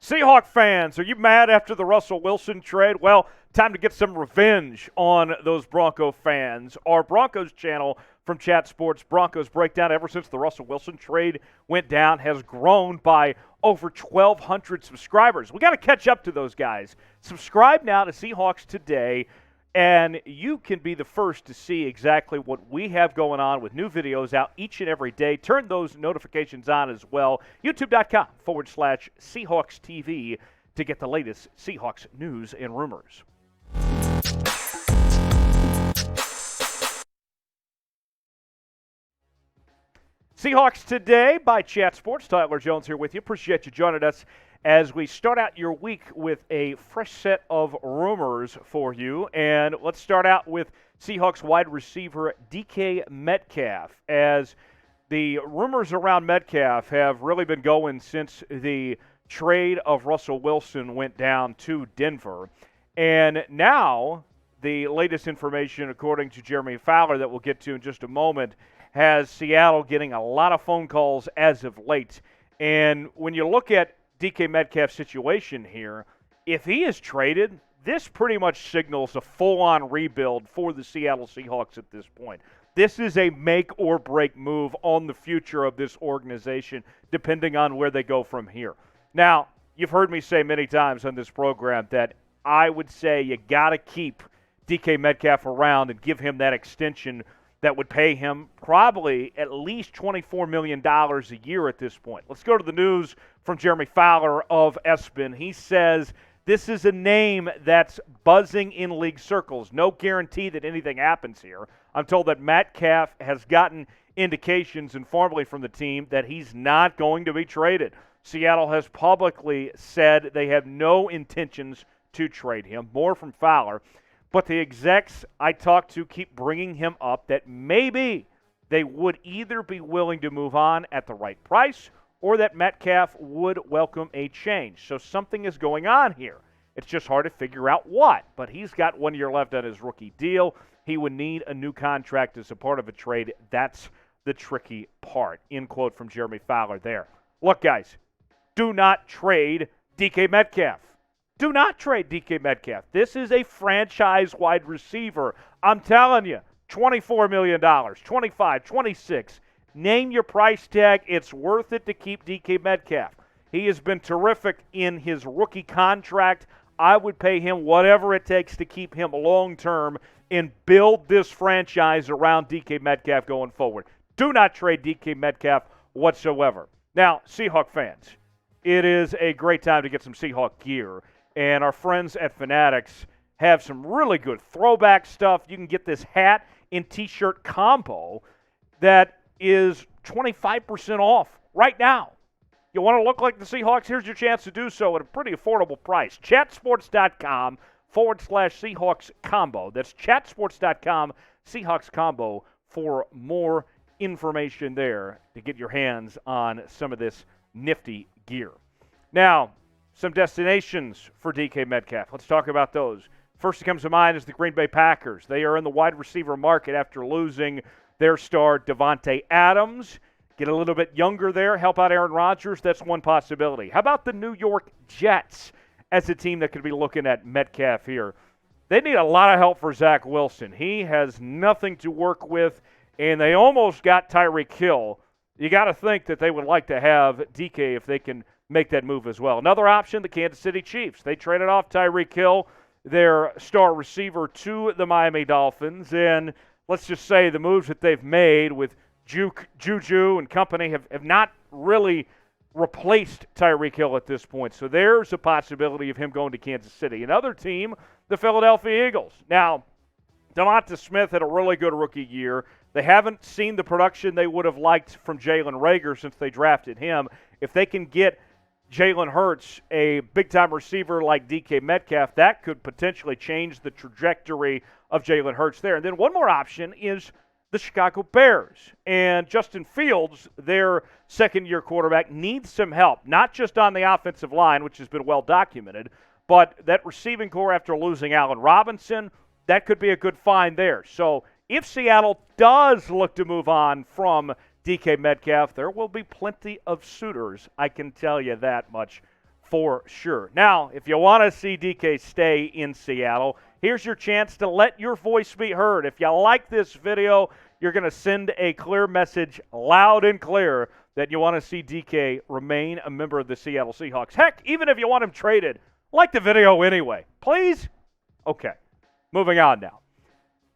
Seahawks fans, are you mad after the Russell Wilson trade? Well, time to get some revenge on those Bronco fans. Our Broncos channel from Chat Sports Broncos Breakdown, ever since the Russell Wilson trade went down, has grown by over 1,200 subscribers. We got to catch up to those guys. Subscribe now to Seahawks Today, and you can be the first to see exactly what we have going on with new videos out each and every day. Turn those notifications on as well. YouTube.com/Seahawks TV to get the latest Seahawks news and rumors. Seahawks Today by Chat Sports. Tyler Jones here with you. Appreciate you joining us as we start out your week with a fresh set of rumors for you. And let's start out with Seahawks wide receiver DK Metcalf, as the rumors around Metcalf have really been going since the trade of Russell Wilson went down to Denver. And now the latest information, according to Jeremy Fowler, that we'll get to in just a moment, has Seattle getting a lot of phone calls as of late. And when you look at DK Metcalf's situation here, if he is traded, this pretty much signals a full-on rebuild for the Seattle Seahawks at this point. This is a make-or-break move on the future of this organization, depending on where they go from here. Now, you've heard me say many times on this program that I would say you got to keep DK Metcalf around and give him that extension that would pay him probably at least $24 million a year at this point. Let's go to the news from Jeremy Fowler of ESPN. He says this is a name that's buzzing in league circles. No guarantee that anything happens here. I'm told that Metcalf has gotten indications informally from the team that he's not going to be traded. Seattle has publicly said they have no intentions to trade him. More from Fowler. But the execs I talked to keep bringing him up that maybe they would either be willing to move on at the right price or that Metcalf would welcome a change. So something is going on here. It's just hard to figure out what. But he's got 1 year left on his rookie deal. He would need a new contract as a part of a trade. That's the tricky part. End quote from Jeremy Fowler there. Look, guys, do not trade DK Metcalf. Do not trade DK Metcalf. This is a franchise wide receiver. I'm telling you, $24 million, $25, $26. Name your price tag. It's worth it to keep DK Metcalf. He has been terrific in his rookie contract. I would pay him whatever it takes to keep him long-term and build this franchise around DK Metcalf going forward. Do not trade DK Metcalf whatsoever. Now, Seahawk fans, it is a great time to get some Seahawk gear. And our friends at Fanatics have some really good throwback stuff. You can get this hat and T-shirt combo that is 25% off right now. You want to look like the Seahawks? Here's your chance to do so at a pretty affordable price. Chatsports.com/Seahawks combo. That's chatsports.com Seahawks combo for more information there to get your hands on some of this nifty gear. Now, some destinations for DK Metcalf. Let's talk about those. First that comes to mind is the Green Bay Packers. They are in the wide receiver market after losing their star Devontae Adams. Get a little bit younger there, help out Aaron Rodgers. That's one possibility. How about the New York Jets as a team that could be looking at Metcalf here? They need a lot of help for Zach Wilson. He has nothing to work with, and they almost got Tyreek Hill. You got to think that they would like to have DK if they can make that move as well. Another option, the Kansas City Chiefs. They traded off Tyreek Hill, their star receiver, to the Miami Dolphins. And let's just say the moves that they've made with Juju and company have not really replaced Tyreek Hill at this point. So there's a possibility of him going to Kansas City. Another team, the Philadelphia Eagles. Now, DeVonta Smith had a really good rookie year. They haven't seen the production they would have liked from Jalen Reagor since they drafted him. If they can get Jalen Hurts, a big-time receiver like DK Metcalf, that could potentially change the trajectory of Jalen Hurts there. And then one more option is the Chicago Bears. And Justin Fields, their second-year quarterback, needs some help, not just on the offensive line, which has been well documented, but that receiving core after losing Allen Robinson, that could be a good find there. So if Seattle does look to move on from DK Metcalf, there will be plenty of suitors, I can tell you that much, for sure. Now, if you want to see DK stay in Seattle, here's your chance to let your voice be heard. If you like this video, you're going to send a clear message loud and clear that you want to see DK remain a member of the Seattle Seahawks. Heck, even if you want him traded, like the video anyway. Please? Okay. Moving on now.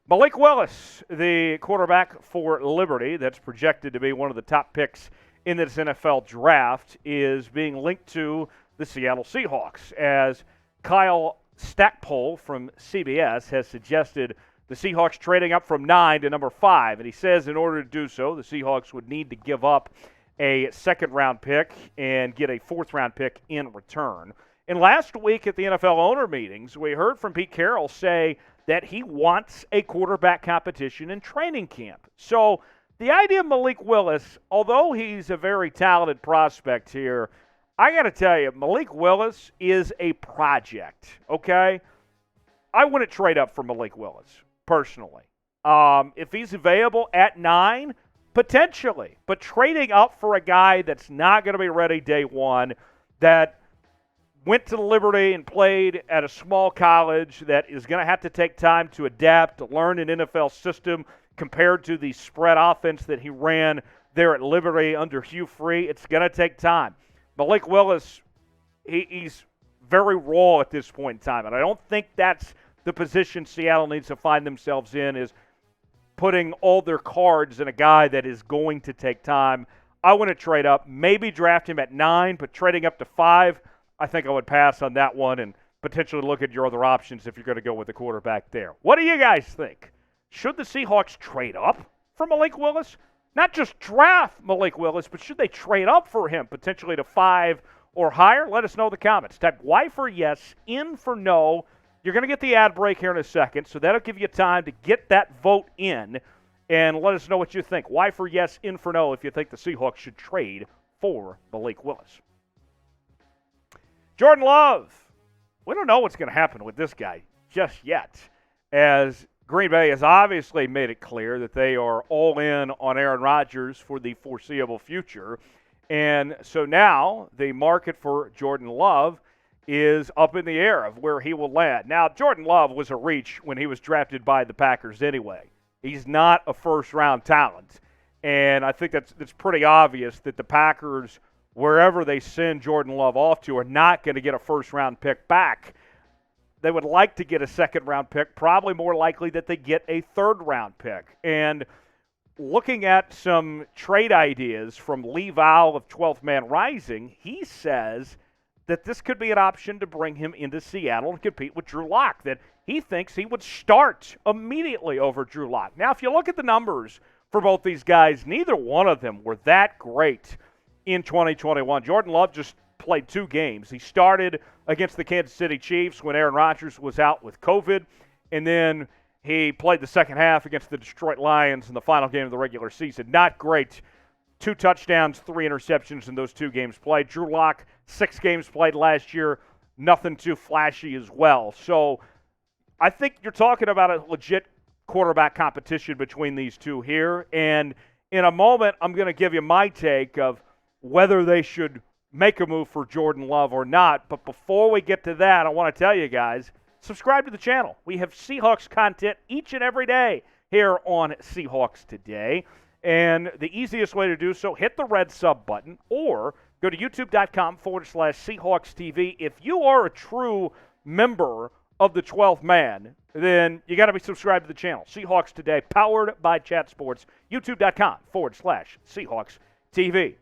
Malik Willis, the quarterback for Liberty, that's projected to be one of the top picks in this NFL draft, is being linked to the Seattle Seahawks, as Kyle Stackpole from CBS has suggested the Seahawks trading up from 9 to number 5. And he says in order to do so, the Seahawks would need to give up a second-round pick and get a fourth-round pick in return. And last week at the NFL owner meetings, we heard from Pete Carroll say that he wants a quarterback competition in training camp. So the idea of Malik Willis, although he's a very talented prospect here, I got to tell you, Malik Willis is a project, okay? I wouldn't trade up for Malik Willis, personally. If he's available at 9, potentially. But trading up for a guy that's not going to be ready day one, that went to Liberty and played at a small college, that is going to have to take time to adapt, to learn an NFL system compared to the spread offense that he ran there at Liberty under Hugh Freeze, it's going to take time. Malik Willis, he's very raw at this point in time, and I don't think that's the position Seattle needs to find themselves in, is putting all their cards in a guy that is going to take time. I want to trade up, maybe draft him at 9, but trading up to 5, I think I would pass on that one and potentially look at your other options if you're going to go with the quarterback there. What do you guys think? Should the Seahawks trade up for Malik Willis? Not just draft Malik Willis, but should they trade up for him, potentially to 5 or higher? Let us know in the comments. Type Y for yes, in for no. You're going to get the ad break here in a second, so that'll give you time to get that vote in and let us know what you think. Y for yes, in for no, if you think the Seahawks should trade for Malik Willis. Jordan Love. We don't know what's going to happen with this guy just yet, as Green Bay has obviously made it clear that they are all in on Aaron Rodgers for the foreseeable future. And so now the market for Jordan Love is up in the air of where he will land. Now, Jordan Love was a reach when he was drafted by the Packers anyway. He's not a first-round talent. And I think that's pretty obvious that the Packers, wherever they send Jordan Love off to, are not going to get a first-round pick back. They would like to get a second-round pick, probably more likely that they get a third-round pick. And looking at some trade ideas from Lee Vowell of 12th Man Rising, he says that this could be an option to bring him into Seattle and compete with Drew Lock, that he thinks he would start immediately over Drew Lock. Now, if you look at the numbers for both these guys, neither one of them were that great in 2021. Jordan Love just played 2 games. He started against the Kansas City Chiefs when Aaron Rodgers was out with COVID, and then he played the second half against the Detroit Lions in the final game of the regular season. Not great. 2 touchdowns, 3 interceptions in those 2 games played. Drew Lock, 6 games played last year, nothing too flashy as well. So I think you're talking about a legit quarterback competition between these two here, and in a moment I'm going to give you my take of whether they should make a move for Jordan Love or not. But before we get to that, I want to tell you guys, subscribe to the channel. We have Seahawks content each and every day here on Seahawks Today. And the easiest way to do so, hit the red sub button or go to youtube.com/Seahawks TV. If you are a true member of the 12th man, then you got to be subscribed to the channel. Seahawks Today, powered by Chat Sports, youtube.com/Seahawks TV.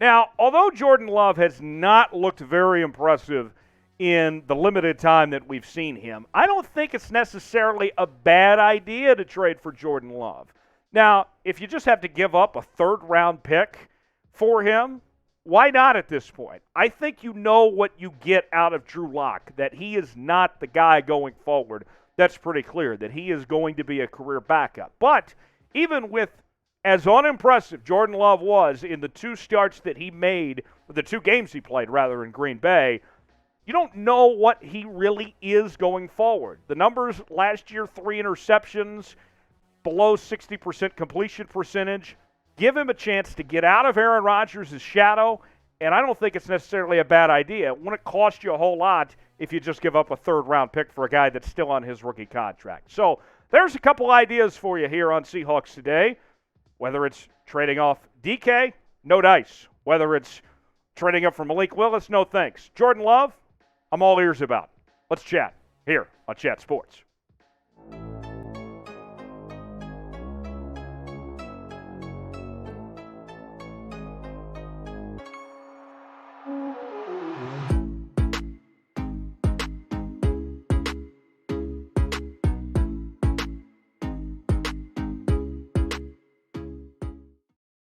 Now, although Jordan Love has not looked very impressive in the limited time that we've seen him, I don't think it's necessarily a bad idea to trade for Jordan Love. Now, if you just have to give up a third-round pick for him, why not at this point? I think you know what you get out of Drew Lock, that he is not the guy going forward. That's pretty clear, that he is going to be a career backup. But even with as unimpressive Jordan Love was in the 2 starts that he made, the 2 games he played, rather, in Green Bay, you don't know what he really is going forward. The numbers last year, 3 interceptions, below 60% completion percentage. Give him a chance to get out of Aaron Rodgers' shadow and I don't think it's necessarily a bad idea. It wouldn't cost you a whole lot if you just give up a third-round pick for a guy that's still on his rookie contract. So there's a couple ideas for you here on Seahawks Today. Whether it's trading off DK, no dice. Whether it's trading up for Malik Willis, no thanks. Jordan Love, I'm all ears about. Let's chat here on Chat Sports.